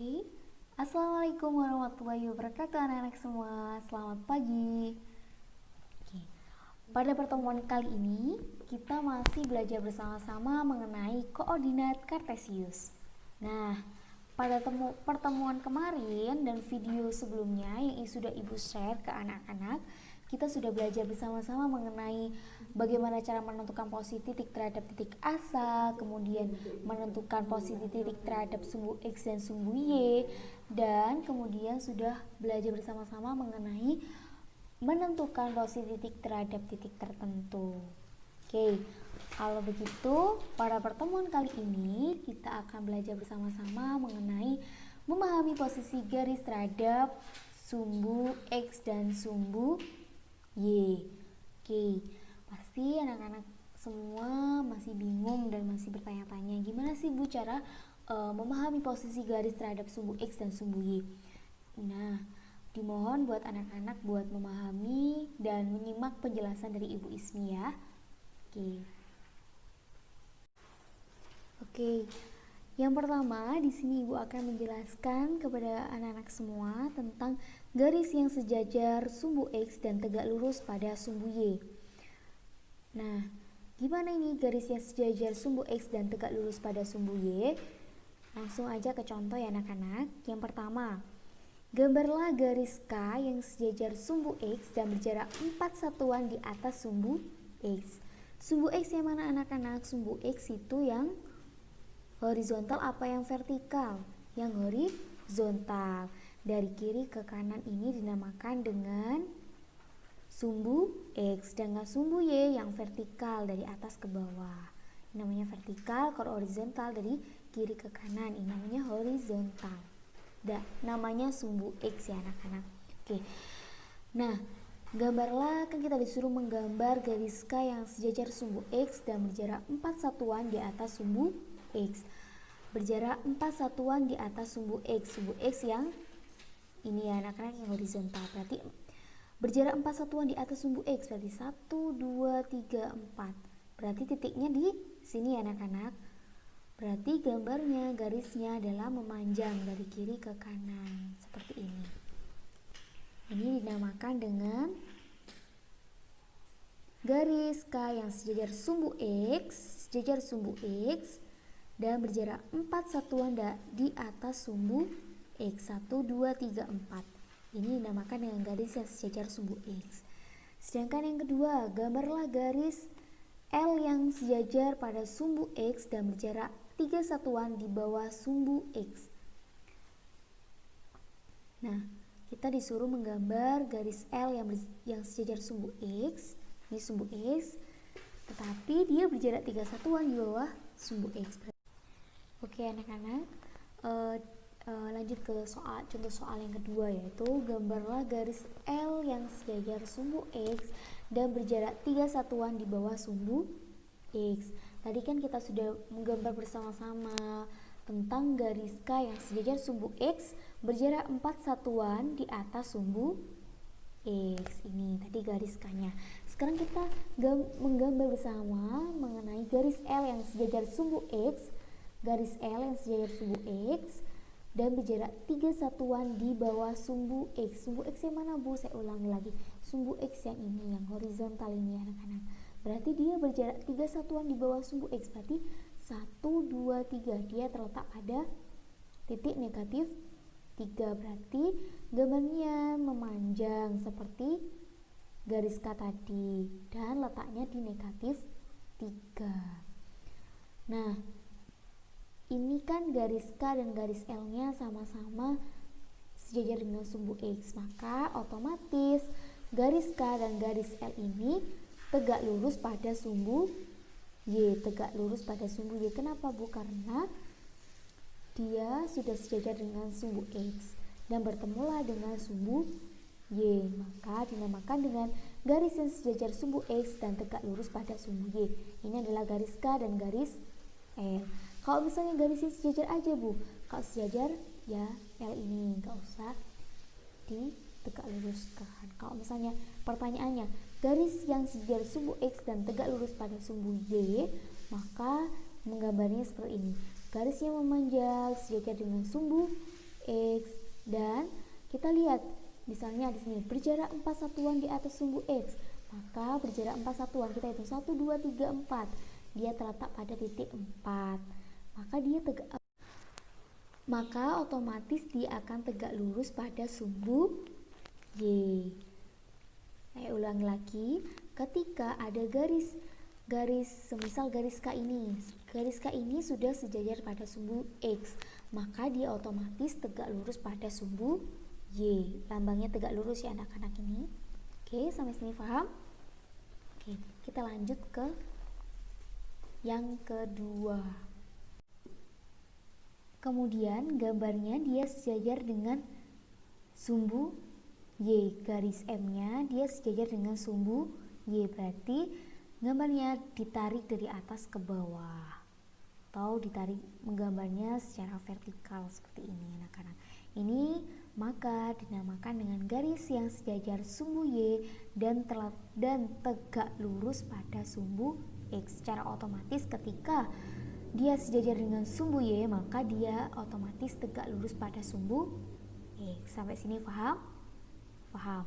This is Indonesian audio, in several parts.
Oke. Assalamualaikum warahmatullahi wabarakatuh anak-anak semua. Selamat pagi. Oke. Pada pertemuan kali ini kita masih belajar bersama-sama mengenai koordinat kartesius. Nah, pada pertemuan kemarin dan video sebelumnya yang sudah Ibu share ke anak-anak, kita sudah belajar bersama-sama mengenai bagaimana cara menentukan posisi titik terhadap titik asal, kemudian menentukan posisi titik terhadap sumbu X dan sumbu Y, dan kemudian sudah belajar bersama-sama mengenai menentukan posisi titik terhadap titik tertentu. Oke, kalau begitu pada pertemuan kali ini kita akan belajar bersama-sama mengenai memahami posisi garis terhadap sumbu X dan sumbu Y. Oke, pasti anak-anak semua masih bingung dan masih bertanya-tanya gimana sih Bu cara memahami posisi garis terhadap sumbu X dan sumbu Y. Nah, dimohon buat anak-anak buat memahami dan menyimak penjelasan dari Ibu Ismi ya. Oke. Yang pertama, di sini Ibu akan menjelaskan kepada anak-anak semua tentang garis yang sejajar sumbu X dan tegak lurus pada sumbu Y. Nah, gimana ini garis yang sejajar sumbu X dan tegak lurus pada sumbu Y? Langsung aja ke contoh ya anak-anak. Yang pertama, gambarlah garis K yang sejajar sumbu X dan berjarak 4 satuan di atas sumbu X. Sumbu X yang mana anak-anak? Sumbu X itu yang horizontal apa yang vertikal? Yang horizontal. Dari kiri ke kanan ini dinamakan dengan sumbu X, sedangkan sumbu Y yang vertikal dari atas ke bawah. Ini namanya vertikal, kalau horizontal dari kiri ke kanan ini namanya horizontal. Namanya sumbu X ya anak-anak. Oke. Nah, gambarlah, kan kita disuruh menggambar garis K yang sejajar sumbu X dan berjarak 4 satuan di atas sumbu X. Berjarak 4 satuan di atas sumbu X. Sumbu X yang ini ya anak-anak yang horizontal. Berarti berjarak 4 satuan di atas sumbu X. Berarti 1, 2, 3, 4. Berarti titiknya di sini ya anak-anak. Berarti gambarnya, garisnya adalah memanjang dari kiri ke kanan. Seperti ini. Ini dinamakan dengan garis K yang sejajar sumbu X dan berjarak 4 satuan di atas sumbu X. 1, 2, 3, 4. Ini dinamakan dengan garis yang sejajar sumbu X. Sedangkan yang kedua, gambarlah garis L yang sejajar pada sumbu X dan berjarak 3 satuan di bawah sumbu X. Nah, kita disuruh menggambar garis L yang sejajar sumbu X. Ini sumbu X, tetapi dia berjarak 3 satuan di bawah sumbu X. Oke anak-anak, lanjut ke contoh soal yang kedua, yaitu gambarlah garis L yang sejajar sumbu X dan berjarak 3 satuan di bawah sumbu X. Tadi kan kita sudah menggambar bersama-sama tentang garis K yang sejajar sumbu X berjarak 4 satuan di atas sumbu X. Ini tadi garis K-nya. Sekarang kita menggambar bersama mengenai garis L yang sejajar sumbu X, garis L yang sejajar sumbu X dan berjarak 3 satuan di bawah sumbu X. Sumbu X yang mana Bu? Saya ulangi lagi. Sumbu X yang ini, yang horizontal ini anak-anak. Berarti dia berjarak 3 satuan di bawah sumbu X. Berarti 1, 2, 3. Dia terletak pada titik negatif 3. Berarti gambarnya memanjang seperti garis K tadi dan letaknya di negatif 3. Nah, ini kan garis K dan garis L nya sama-sama sejajar dengan sumbu X, maka otomatis garis K dan garis L ini tegak lurus pada sumbu Y. Tegak lurus pada sumbu Y. Kenapa Bu? Karena dia sudah sejajar dengan sumbu X dan bertemulah dengan sumbu Y, maka dinamakan dengan garis yang sejajar sumbu X dan tegak lurus pada sumbu Y. Ini adalah garis K dan garis L. Kalau misalnya garis yang sejajar aja Bu, kalau sejajar ya L ini nggak usah ditegak luruskan. Kalau misalnya pertanyaannya garis yang sejajar sumbu X dan tegak lurus pada sumbu Y, maka menggambarnya seperti ini. Garis yang memanjang sejajar dengan sumbu X. Dan kita lihat misalnya di sini berjarak 4 satuan di atas sumbu X, maka berjarak 4 satuan kita hitung 1, 2, 3, 4, dia terletak pada titik 4, maka otomatis dia akan tegak lurus pada sumbu Y. Saya ulangi lagi, ketika ada garis semisal garis K ini sudah sejajar pada sumbu X, maka dia otomatis tegak lurus pada sumbu Y. Lambangnya tegak lurus ya anak-anak ini. Oke, sampai sini paham? Oke, kita lanjut ke yang kedua. Kemudian gambarnya dia sejajar dengan sumbu Y. Garis M-nya dia sejajar dengan sumbu Y, berarti gambarnya ditarik dari atas ke bawah atau ditarik menggambarnya secara vertikal seperti ini anak-anak. Ini maka dinamakan dengan garis yang sejajar sumbu Y dan tegak lurus pada sumbu X. Secara otomatis ketika dia sejajar dengan sumbu Y, maka dia otomatis tegak lurus pada sumbu X. Sampai sini paham? Paham.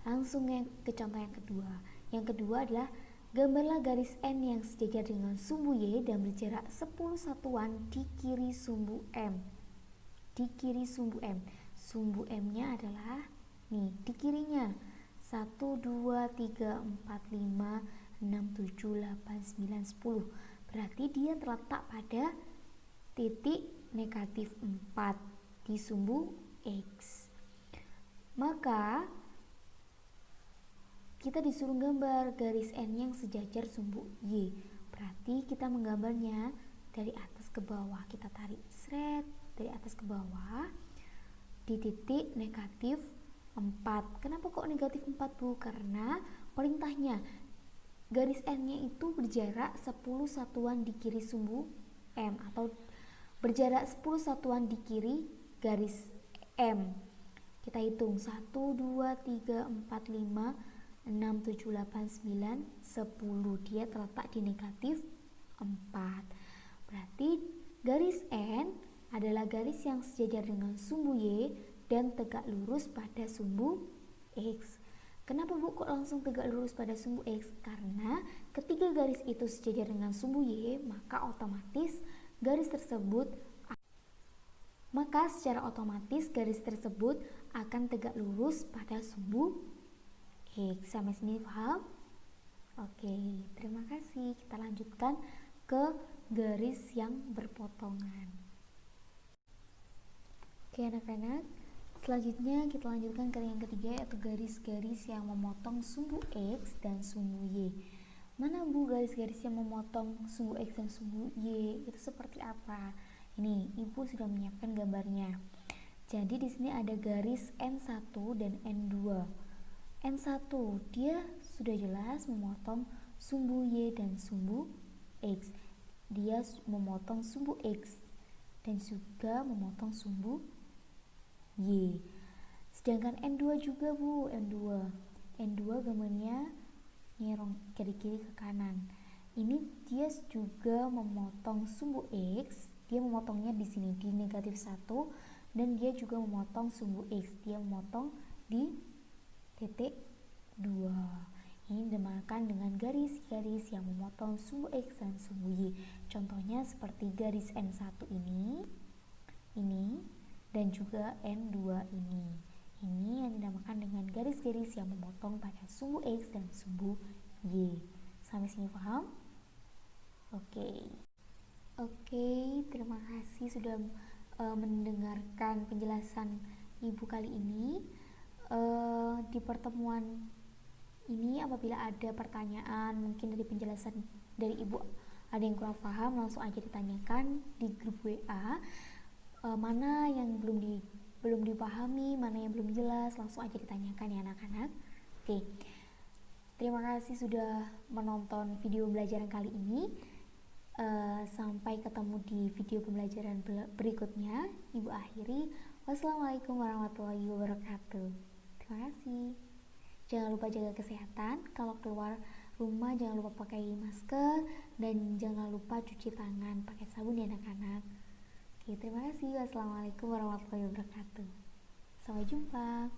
Langsung ke contoh yang kedua. Yang kedua adalah gambarlah garis N yang sejajar dengan sumbu Y dan berjarak 10 satuan di kiri sumbu M. Di kiri sumbu M. Sumbu M-nya adalah nih di kirinya 1, 2, 3, 4, 5, 6, 7, 8, 9, 10. Berarti dia terletak pada titik negatif 4 di sumbu X. Maka kita disuruh gambar garis N yang sejajar sumbu Y. Berarti kita menggambarnya dari atas ke bawah. Kita tarik seret dari atas ke bawah di titik negatif 4. Kenapa kok negatif 4, Bu? Karena perintahnya garis N-nya itu berjarak 10 satuan di kiri sumbu M atau berjarak 10 satuan di kiri garis M. Kita hitung 1, 2, 3, 4, 5, 6, 7, 8, 9, 10. Dia terletak di negatif 4. Berarti garis N adalah garis yang sejajar dengan sumbu Y dan tegak lurus pada sumbu X. Kenapa, Bu, kok langsung tegak lurus pada sumbu X? Karena ketika garis itu sejajar dengan sumbu Y, maka secara otomatis garis tersebut akan tegak lurus pada sumbu X. Sampai sini paham? Oke, terima kasih. Kita lanjutkan ke garis yang berpotongan. Oke anak-anak, selanjutnya kita lanjutkan ke yang ketiga, yaitu garis-garis yang memotong sumbu X dan sumbu Y. Mana, Bu, garis-garis yang memotong sumbu X dan sumbu Y itu seperti apa? Ini Ibu sudah menyiapkan gambarnya. Jadi di sini ada garis N1 dan N2. N1 dia sudah jelas memotong sumbu Y dan sumbu X. Dia memotong sumbu X dan juga memotong sumbu Y. Sedangkan N2 juga, Bu, N2 gambarnya nyerong dari kiri ke kanan. Ini dia juga memotong sumbu X, dia memotongnya di sini di negatif 1, dan dia juga memotong sumbu X, dia memotong di titik 2. Ini dinamakan dengan garis-garis yang memotong sumbu X dan sumbu Y. Contohnya seperti garis N1 ini dan juga N2 ini. Ini yang dinamakan dengan garis-garis yang memotong pada sumbu X dan sumbu Y. Sampai sini paham? Oke, terima kasih sudah mendengarkan penjelasan Ibu kali ini. Di pertemuan ini apabila ada pertanyaan mungkin dari penjelasan dari Ibu ada yang kurang paham, langsung aja ditanyakan di grup WA. Mana yang belum dipahami, mana yang belum jelas, langsung aja ditanyakan ya anak-anak. Oke, terima kasih sudah menonton video pembelajaran kali ini. Sampai ketemu di video pembelajaran berikutnya. Ibu akhiri, wassalamualaikum warahmatullahi wabarakatuh. Terima kasih. Jangan lupa jaga kesehatan, kalau keluar rumah jangan lupa pakai masker dan jangan lupa cuci tangan pakai sabun ya anak-anak. Oke, terima kasih. Wassalamualaikum warahmatullahi wabarakatuh. Sampai jumpa.